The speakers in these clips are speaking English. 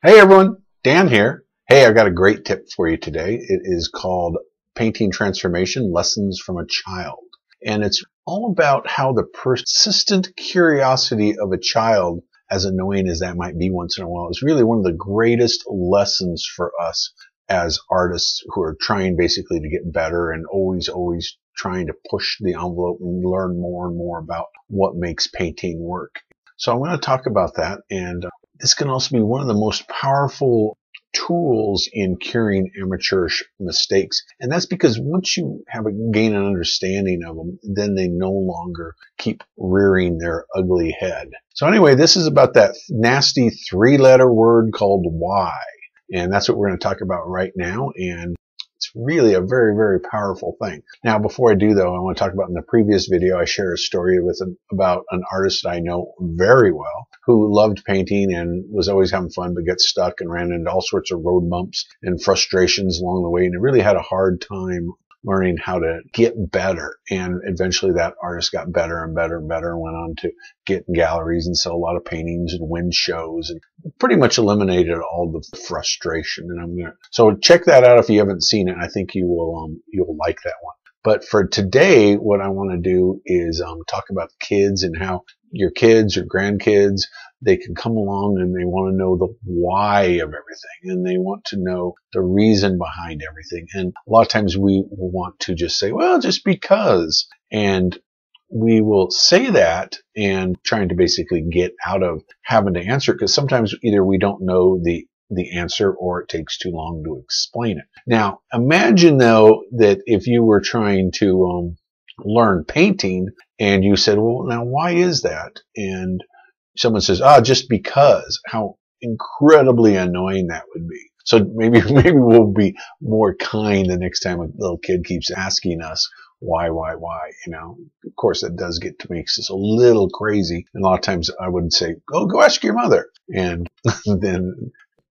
Hey everyone, Dan here. Hey, I've got a great tip for you today. It is called Painting Transformation Lessons from a Child. And it's all about how the persistent curiosity of a child, as annoying as that might be once in a while, is really one of the greatest lessons for us as artists who are trying basically to get better and always trying to push the envelope and learn more and more about what makes painting work. So I'm going to talk about that, and this can also be one of the most powerful tools in curing amateurish mistakes. And that's because once you gain an understanding of them, then they no longer keep rearing their ugly head. So anyway, this is about that nasty 3-letter word called why. And that's what we're going to talk about right now. And it's really a very, very powerful thing. Now, before I do, though, I want to talk about in the previous video, I shared a story about an artist I know very well who loved painting and was always having fun, but got stuck and ran into all sorts of road bumps and frustrations along the way. And it really had a hard time learning how to get better. And eventually that artist got better and better and better and went on to get in galleries and sell a lot of paintings and win shows and pretty much eliminated all the frustration. And so check that out if you haven't seen it. I think you'll like that one. But for today, what I want to do is talk about kids and how your kids or grandkids, they can come along and they want to know the why of everything, and they want to know the reason behind everything. And a lot of times we want to just say, well, just because. And we will say that and trying to basically get out of having to answer it, because sometimes either we don't know the answer or it takes too long to explain it. Now, imagine though that if you were trying to learn painting and you said, well, now why is that? And someone says, just because. How incredibly annoying that would be. So maybe we'll be more kind the next time a little kid keeps asking us why, you know. Of course, that does makes us a little crazy. And a lot of times I would say, go ask your mother. And then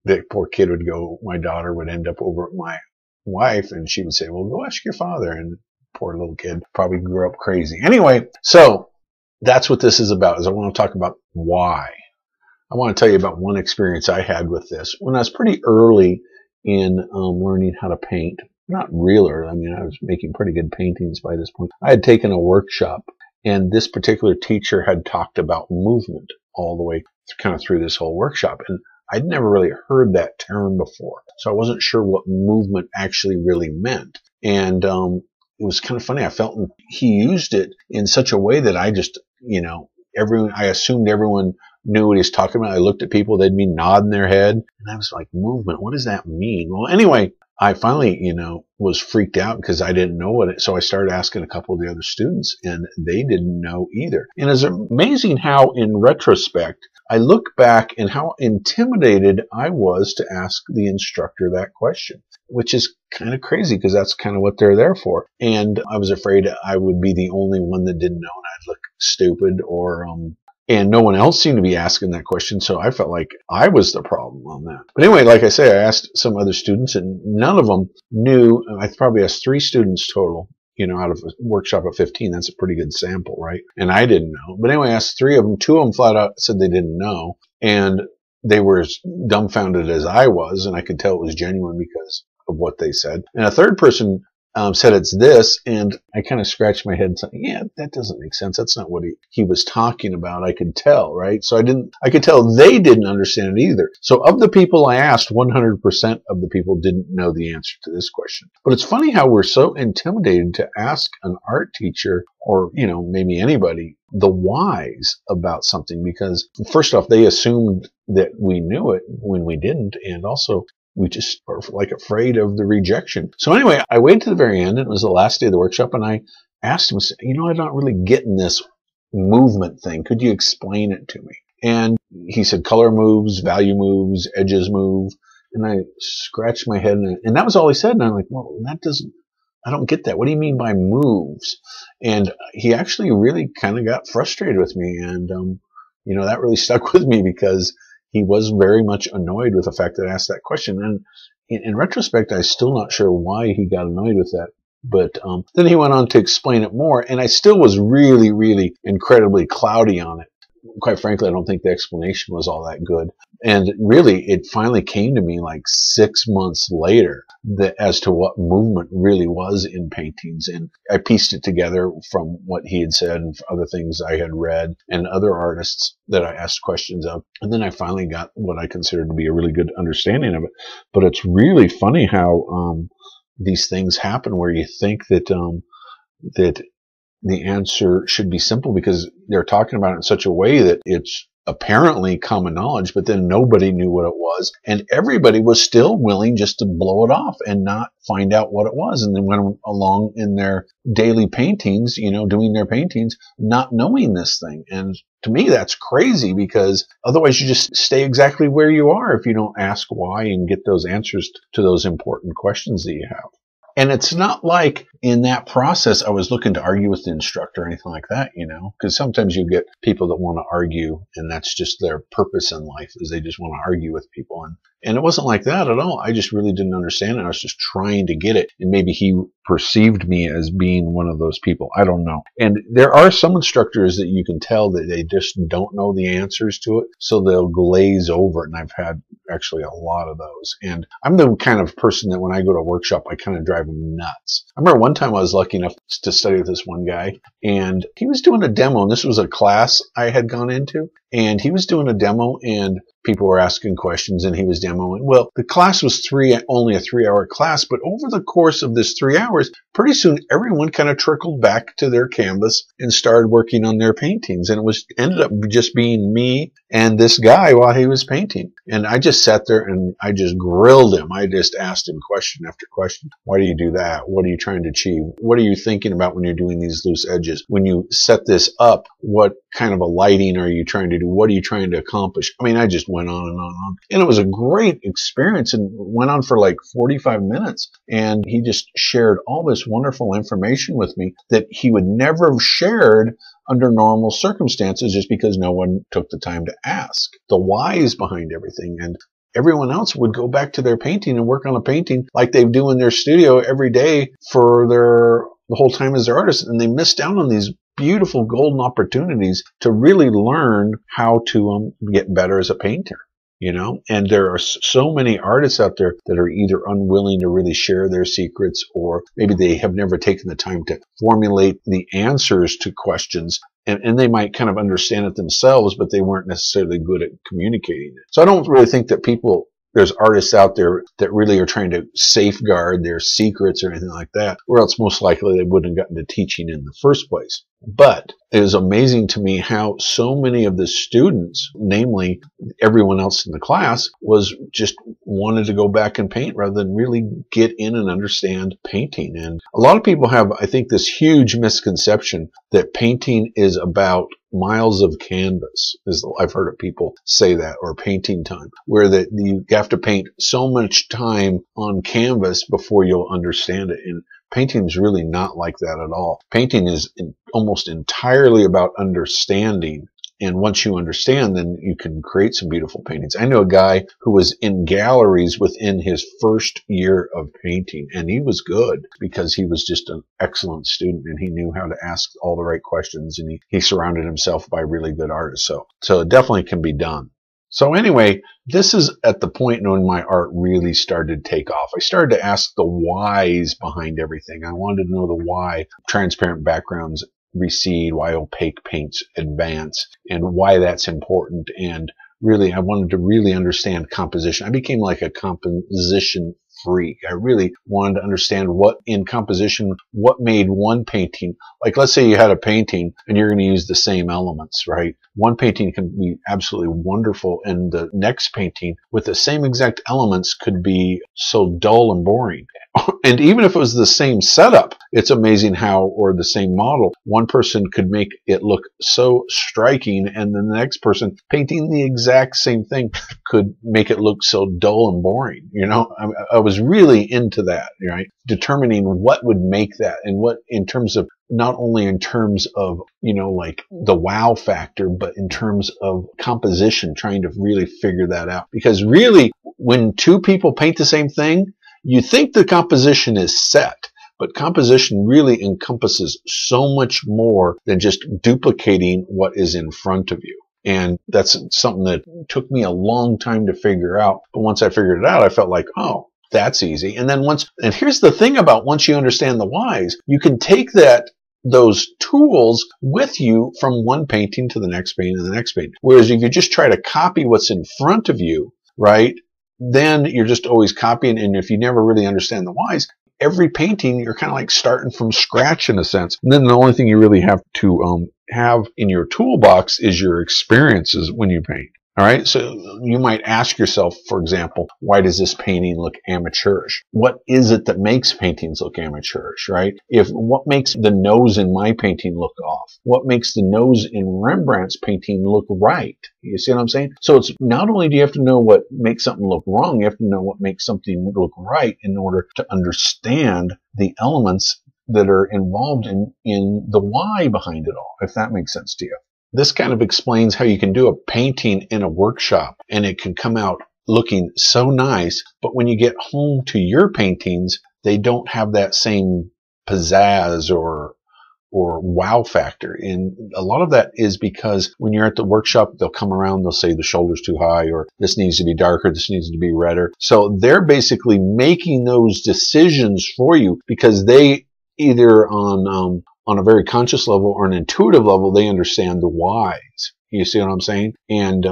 the poor kid would go, my daughter would end up over at my wife and she would say, well, go ask your father. And poor little kid probably grew up crazy. Anyway, so that's what this is about, is I want to talk about why. I want to tell you about one experience I had with this. When I was pretty early in learning how to paint, not real early, I mean, I was making pretty good paintings by this point. I had taken a workshop, and this particular teacher had talked about movement all the way kind of through this whole workshop. And I'd never really heard that term before, so I wasn't sure what movement actually really meant. And it was kind of funny. I felt he used it in such a way that I just, I assumed everyone knew what he was talking about. I looked at people, they'd be nodding their head, and I was like, movement, what does that mean? Well, anyway, I finally, was freaked out because I didn't know what so I started asking a couple of the other students, and they didn't know either. And it's amazing how, in retrospect, I look back and how intimidated I was to ask the instructor that question, which is kind of crazy because that's kind of what they're there for. And I was afraid I would be the only one that didn't know, and I'd look stupid, and no one else seemed to be asking that question, so I felt like I was the problem on that. But anyway, like I say, I asked some other students, and none of them knew. I probably asked 3 students total, out of a workshop of 15. That's a pretty good sample, right? And I didn't know. But anyway, I asked 3 of them. 2 of them flat out said they didn't know, and they were as dumbfounded as I was, and I could tell it was genuine because of what they said. And a third person said it's this, and I kind of scratched my head and said, yeah, that doesn't make sense. That's not what he was talking about. I could tell, right? So I could tell they didn't understand it either. So of the people I asked, 100% of the people didn't know the answer to this question. But it's funny how we're so intimidated to ask an art teacher or, maybe anybody the whys about something, because first off, they assumed that we knew it when we didn't, and also we just are like afraid of the rejection. So anyway, I waited to the very end, and it was the last day of the workshop, and I asked him, I'm not really getting this movement thing. Could you explain it to me? And he said, color moves, value moves, edges move. And I scratched my head, and that was all he said. And I'm like, well, I don't get that. What do you mean by moves? And he actually really kind of got frustrated with me. And, that really stuck with me because he was very much annoyed with the fact that I asked that question. And in retrospect, I'm still not sure why he got annoyed with that. But then he went on to explain it more, and I still was really, really incredibly cloudy on it. quite frankly, I don't think the explanation was all that good. And really, it finally came to me like 6 months later as to what movement really was in paintings. And I pieced it together from what he had said and other things I had read and other artists that I asked questions of. And then I finally got what I considered to be a really good understanding of it. But it's really funny how these things happen where you think that that the answer should be simple because they're talking about it in such a way that it's apparently common knowledge, but then nobody knew what it was. And everybody was still willing just to blow it off and not find out what it was. And then went along in their daily paintings, doing their paintings, not knowing this thing. And to me, that's crazy because otherwise you just stay exactly where you are if you don't ask why and get those answers to those important questions that you have. And it's not like in that process I was looking to argue with the instructor or anything like that, because sometimes you get people that want to argue and that's just their purpose in life is they just want to argue with people. And it wasn't like that at all. I just really didn't understand it. I was just trying to get it. And maybe he perceived me as being one of those people. I don't know. And there are some instructors that you can tell that they just don't know the answers to it. So they'll glaze over it. And I've had actually a lot of those. And I'm the kind of person that when I go to a workshop, I kind of drive them nuts. I remember one time I was lucky enough to study with this one guy and he was doing a demo. And this was a class I had gone into. And he was doing a demo and people were asking questions and he was demoing. Well, the class was only a 3-hour class, but over the course of this 3 hours, pretty soon everyone kind of trickled back to their canvas and started working on their paintings. And it ended up just being me and this guy while he was painting. And I just sat there and I just grilled him. I just asked him question after question. Why do you do that? What are you trying to achieve? What are you thinking about when you're doing these loose edges? When you set this up, what kind of a lighting are you trying to do? What are you trying to accomplish? I mean, I just went on and on and on. And it was a great experience and went on for like 45 minutes. And he just shared all this wonderful information with me that he would never have shared under normal circumstances just because no one took the time to ask the whys behind everything. And everyone else would go back to their painting and work on a painting like they do in their studio every day for the whole time as their artist. And they missed out on these beautiful golden opportunities to really learn how to get better as a painter. And there are so many artists out there that are either unwilling to really share their secrets, or maybe they have never taken the time to formulate the answers to questions. And they might kind of understand it themselves, but they weren't necessarily good at communicating it. So I don't really think that there's artists out there that really are trying to safeguard their secrets or anything like that, or else most likely they wouldn't have gotten to teaching in the first place. But it was amazing to me how so many of the students, namely everyone else in the class, was just wanted to go back and paint rather than really get in and understand painting. And a lot of people have, I think, this huge misconception that painting is about miles of canvas. I've heard of people say that, or painting time, where that you have to paint so much time on canvas before you'll understand it. And painting is really not like that at all. Painting is almost entirely about understanding. And once you understand, then you can create some beautiful paintings. I know a guy who was in galleries within his first year of painting, and he was good because he was just an excellent student and he knew how to ask all the right questions, and he surrounded himself by really good artists. So it definitely can be done. So anyway, this is at the point when my art really started to take off. I started to ask the whys behind everything. I wanted to know the why transparent backgrounds recede, why opaque paints advance, and why that's important. And really, I wanted to really understand composition. I became like a composition freak. I really wanted to understand what in composition, what made one painting, like let's say you had a painting and you're going to use the same elements, right? One painting can be absolutely wonderful and the next painting with the same exact elements could be so dull and boring. And even if it was the same setup, it's amazing how, or the same model, one person could make it look so striking and then the next person painting the exact same thing could make it look so dull and boring. I was really into that, right? Determining what would make that and what in terms of, not only in terms of, like the wow factor, but in terms of composition, trying to really figure that out. Because really, when two people paint the same thing, you think the composition is set, but composition really encompasses so much more than just duplicating what is in front of you. And that's something that took me a long time to figure out. But once I figured it out, I felt like, oh, that's easy. And then and here's the thing about once you understand the whys, you can take those tools with you from one painting to the next painting and the next painting. Whereas if you just try to copy what's in front of you, right, then you're just always copying. And if you never really understand the whys, every painting, you're kind of like starting from scratch in a sense. And then the only thing you really have to have in your toolbox is your experiences when you paint. All right, so you might ask yourself, for example, why does this painting look amateurish? What is it that makes paintings look amateurish, right? What makes the nose in my painting look off? What makes the nose in Rembrandt's painting look right? You see what I'm saying? So it's not only do you have to know what makes something look wrong, you have to know what makes something look right in order to understand the elements that are involved in the why behind it all, if that makes sense to you. This kind of explains how you can do a painting in a workshop and it can come out looking so nice, but when you get home to your paintings, they don't have that same pizzazz or wow factor. And a lot of that is because when you're at the workshop, they'll come around, they'll say the shoulder's too high, or this needs to be darker, this needs to be redder. So they're basically making those decisions for you because they either on a very conscious level or an intuitive level, they understand the whys. You see what I'm saying? And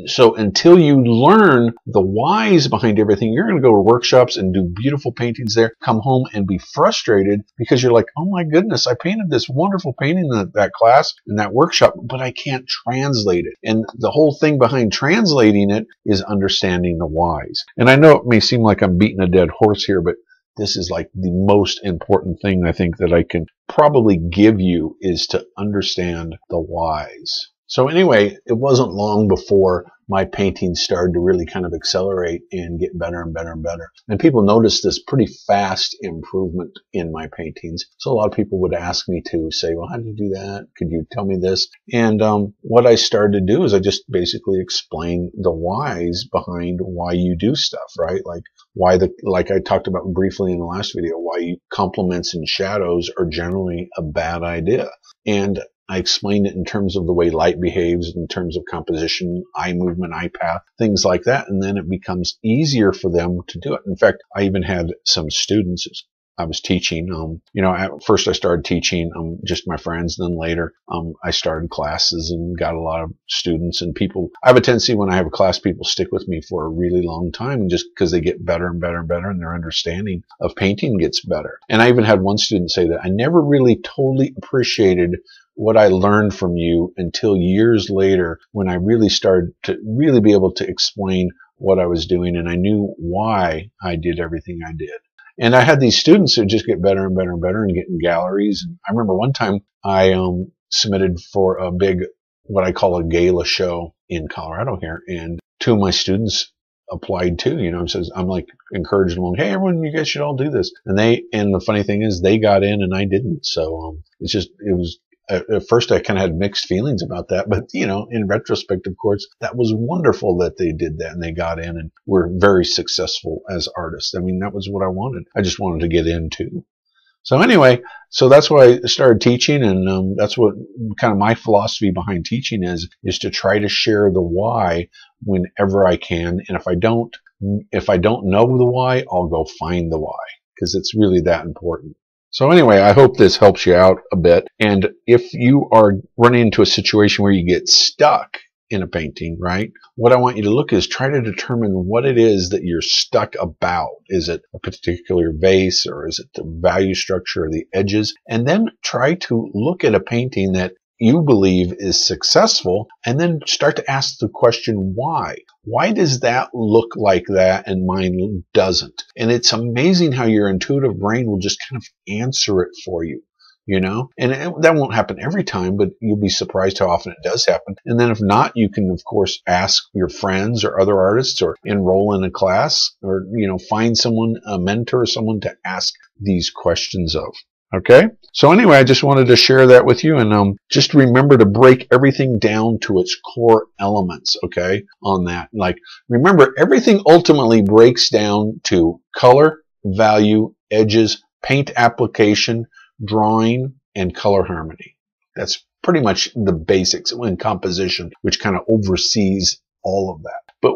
so until you learn the whys behind everything, you're going to go to workshops and do beautiful paintings there, come home and be frustrated because you're like, oh my goodness, I painted this wonderful painting in that class, in that workshop, but I can't translate it. And the whole thing behind translating it is understanding the whys. And I know it may seem like I'm beating a dead horse here, but this is like the most important thing I think that I can probably give you is to understand the whys. So anyway, it wasn't long before my paintings started to really kind of accelerate and get better and better and better. And people noticed this pretty fast improvement in my paintings. So a lot of people would ask me to say, well, how did you do that? Could you tell me this? And what I started to do is I just basically explain the whys behind why you do stuff, right? Like like I talked about briefly in the last video, why complements and shadows are generally a bad idea. And I explained it in terms of the way light behaves, in terms of composition, eye movement, eye path, things like that. And then it becomes easier for them to do it. In fact, I even had some students I was teaching. At first I started teaching just my friends. Then later I started classes and got a lot of students and people. I have a tendency when I have a class, people stick with me for a really long time just because they get better and better and better and their understanding of painting gets better. And I even had one student say that I never really totally appreciated what I learned from you until years later when I really started to really be able to explain what I was doing and I knew why I did everything I did. And I had these students who just get better and better and better and get in galleries. And I remember one time I submitted for a big, what I call a gala show in Colorado here. And two of my students applied too, says, I'm like encouraging them, hey, everyone, you guys should all do this. And the funny thing is they got in and I didn't. So, at first I kind of had mixed feelings about that, but in retrospect, of course, that was wonderful that they did that and they got in and were very successful as artists. I mean, that was what I wanted. I just wanted to get into. So anyway, so that's why I started teaching, and that's what kind of my philosophy behind teaching is to try to share the why whenever I can. And if I don't know the why, I'll go find the why because it's really that important. So anyway, I hope this helps you out a bit. And if you are running into a situation where you get stuck in a painting, right? What I want you to look is try to determine what it is that you're stuck about. Is it a particular vase or is it the value structure or the edges? And then try to look at a painting that you believe is successful and then start to ask the question, why? Why does that look like that and mine doesn't? And it's amazing how your intuitive brain will just kind of answer it for you, and that won't happen every time, but you'll be surprised how often it does happen. And then if not, you can, of course, ask your friends or other artists or enroll in a class or, find someone, a mentor, someone to ask these questions of. Okay. So anyway, I just wanted to share that with you and just remember to break everything down to its core elements. Okay. On that, like remember everything ultimately breaks down to color, value, edges, paint application, drawing, and color harmony. That's pretty much the basics in composition, which kind of oversees all of that. But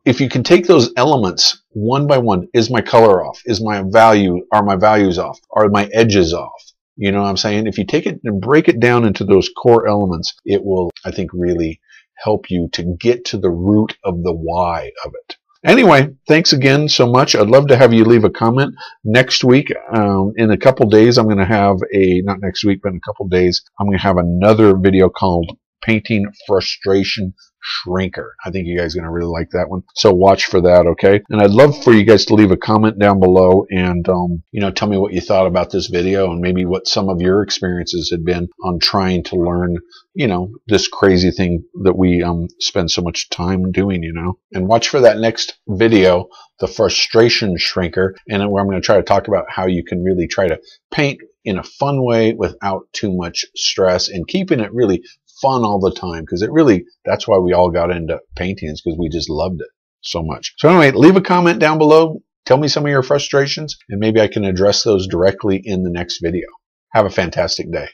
if you can take those elements one by one, is my color off? Are my values off? Are my edges off? You know what I'm saying? If you take it and break it down into those core elements, it will, I think, really help you to get to the root of the why of it. Anyway, thanks again so much. I'd love to have you leave a comment. Next week, in a couple days, I'm going to have not next week, but in a couple days, I'm going to have another video called Painting Frustration Shrinker. I think you guys are going to really like that one. So watch for that, okay? And I'd love for you guys to leave a comment down below and, tell me what you thought about this video and maybe what some of your experiences had been on trying to learn, this crazy thing that we spend so much time doing, And watch for that next video, the Frustration Shrinker, and where I'm going to try to talk about how you can really try to paint in a fun way without too much stress and keeping it really fun all the time, because that's why we all got into painting, is because we just loved it so much. So anyway, leave a comment down below. Tell me some of your frustrations, and maybe I can address those directly in the next video. Have a fantastic day.